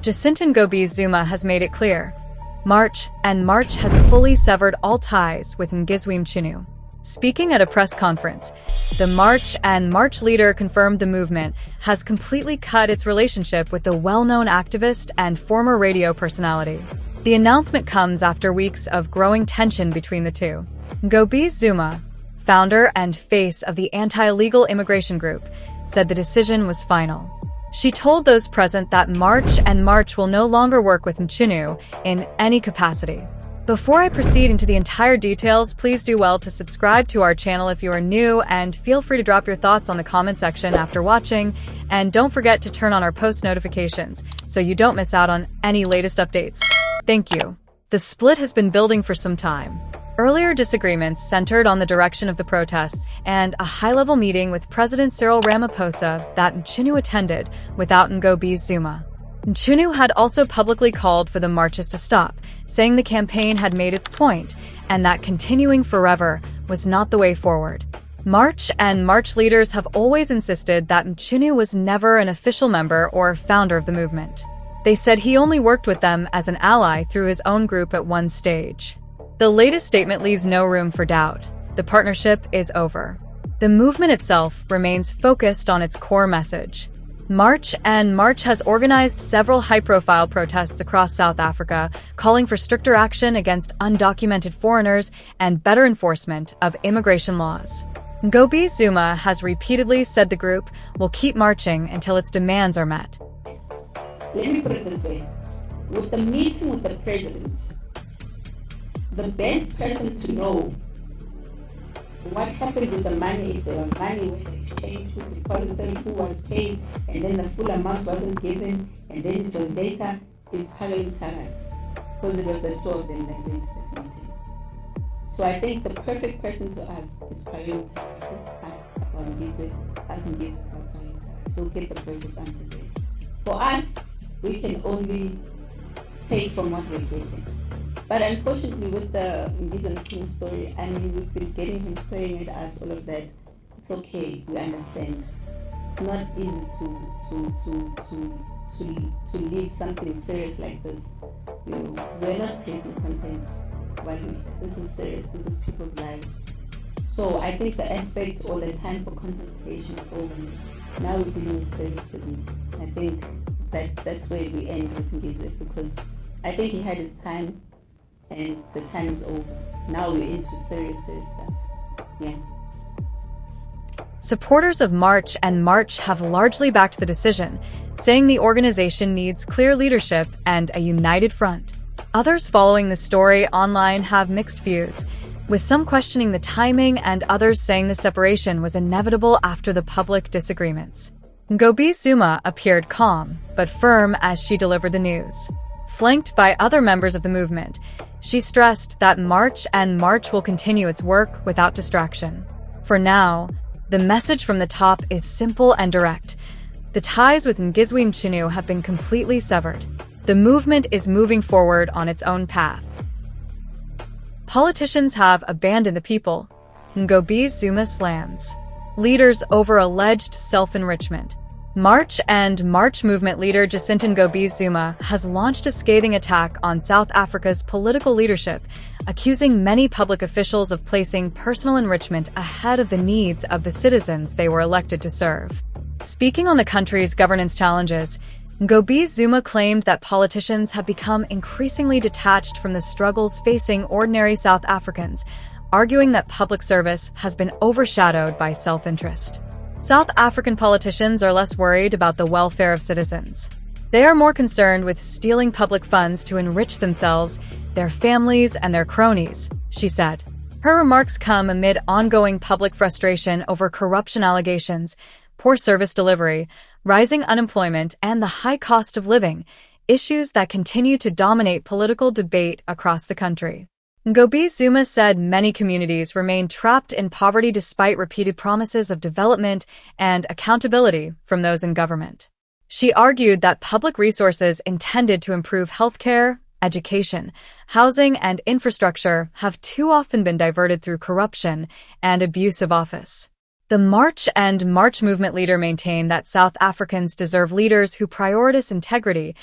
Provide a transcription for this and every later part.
Jacinta Ngobese has made it clear. March has fully severed all ties with Ngizwe Chinu. Speaking at a press conference, the March leader confirmed the movement has completely cut its relationship with the well-known activist and former radio personality. The announcement comes after weeks of growing tension between the two. Ngobese, founder and face of the anti-illegal immigration group, said the decision was final. She told those present that March will no longer work with Mchunu in any capacity. Before I proceed into the entire details, please do well to subscribe to our channel if you are new, and feel free to drop your thoughts on the comment section after watching, and don't forget to turn on our post notifications so you don't miss out on any latest updates. Thank you. The split has been building for some time. Earlier disagreements centered on the direction of the protests and a high-level meeting with President Cyril Ramaphosa that Chinu attended without Ngobese. Chinu had also publicly called for the marches to stop, saying the campaign had made its point and that continuing forever was not the way forward. March leaders have always insisted that Chinu was never an official member or founder of the movement. They said he only worked with them as an ally through his own group at one stage. The latest statement leaves no room for doubt. The partnership is over. The movement itself remains focused on its core message. March has organized several high-profile protests across South Africa, calling for stricter action against undocumented foreigners and better enforcement of immigration laws. Ngobese has repeatedly said the group will keep marching until its demands are met. Let me put it this way. With the meeting with the president, the best person to know what happened with the money, if there was money with the exchange, who deposited, who was paid, and then the full amount wasn't given, and then it was later, is Pagani Tarat, because it was the two of them that went to that meeting. So I think the perfect person to ask is Pagani Tarat. Ask about Ngizwe, ask Ngizwe about Pagani Tarat. You'll get the perfect answer there. For us, we can only take from what we're getting. But unfortunately, with the Ngizwe story, I mean, we've been getting him swearing at us, all of that. It's okay, we understand. It's not easy to lead something serious like this. You know, we're not creating content while this is serious. This is people's lives. So I think the aspect or the time for content creation is over. Now we're dealing with serious business. I think that's where we end with Ngizwe, because I think he had his time. And the time is over. Now we're into serious stuff. Yeah. Supporters of March have largely backed the decision, saying the organization needs clear leadership and a united front. Others following the story online have mixed views, with some questioning the timing and others saying the separation was inevitable after the public disagreements. Ngobese appeared calm but firm as she delivered the news. Flanked by other members of the movement, she stressed that March will continue its work without distraction. For now, the message from the top is simple and direct. The ties with Ngizwe Chinu have been completely severed. The movement is moving forward on its own path. Politicians have abandoned the people. Ngobese slams leaders over alleged self-enrichment. March movement leader Jacinta Ngobese has launched a scathing attack on South Africa's political leadership, accusing many public officials of placing personal enrichment ahead of the needs of the citizens they were elected to serve. Speaking on the country's governance challenges, Ngobese claimed that politicians have become increasingly detached from the struggles facing ordinary South Africans, arguing that public service has been overshadowed by self-interest. South African politicians are less worried about the welfare of citizens. They are more concerned with stealing public funds to enrich themselves, their families, and their cronies, she said. Her remarks come amid ongoing public frustration over corruption allegations, poor service delivery, rising unemployment, and the high cost of living, issues that continue to dominate political debate across the country. Ngobese said many communities remain trapped in poverty despite repeated promises of development and accountability from those in government. She argued that public resources intended to improve healthcare, education, housing, and infrastructure have too often been diverted through corruption and abuse of office. The March movement leader maintained that South Africans deserve leaders who prioritize integrity,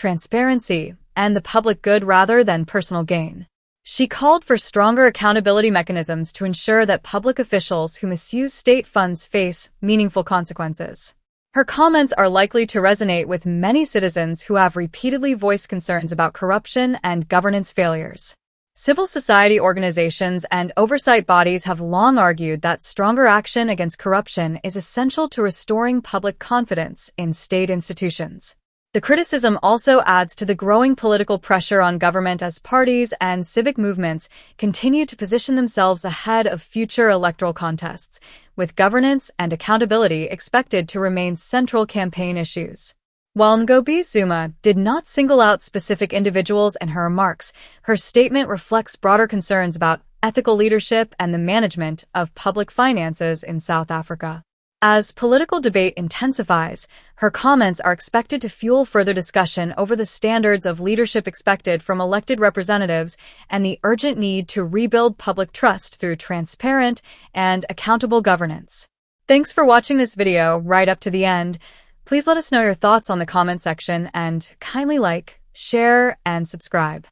transparency, and the public good rather than personal gain. She called for stronger accountability mechanisms to ensure that public officials who misuse state funds face meaningful consequences. Her comments are likely to resonate with many citizens who have repeatedly voiced concerns about corruption and governance failures. Civil society organizations and oversight bodies have long argued that stronger action against corruption is essential to restoring public confidence in state institutions. The criticism also adds to the growing political pressure on government as parties and civic movements continue to position themselves ahead of future electoral contests, with governance and accountability expected to remain central campaign issues. While Ngobese did not single out specific individuals in her remarks, her statement reflects broader concerns about ethical leadership and the management of public finances in South Africa. As political debate intensifies, her comments are expected to fuel further discussion over the standards of leadership expected from elected representatives and the urgent need to rebuild public trust through transparent and accountable governance. Thanks for watching this video right up to the end. Please let us know your thoughts on the comment section and kindly like, share, and subscribe.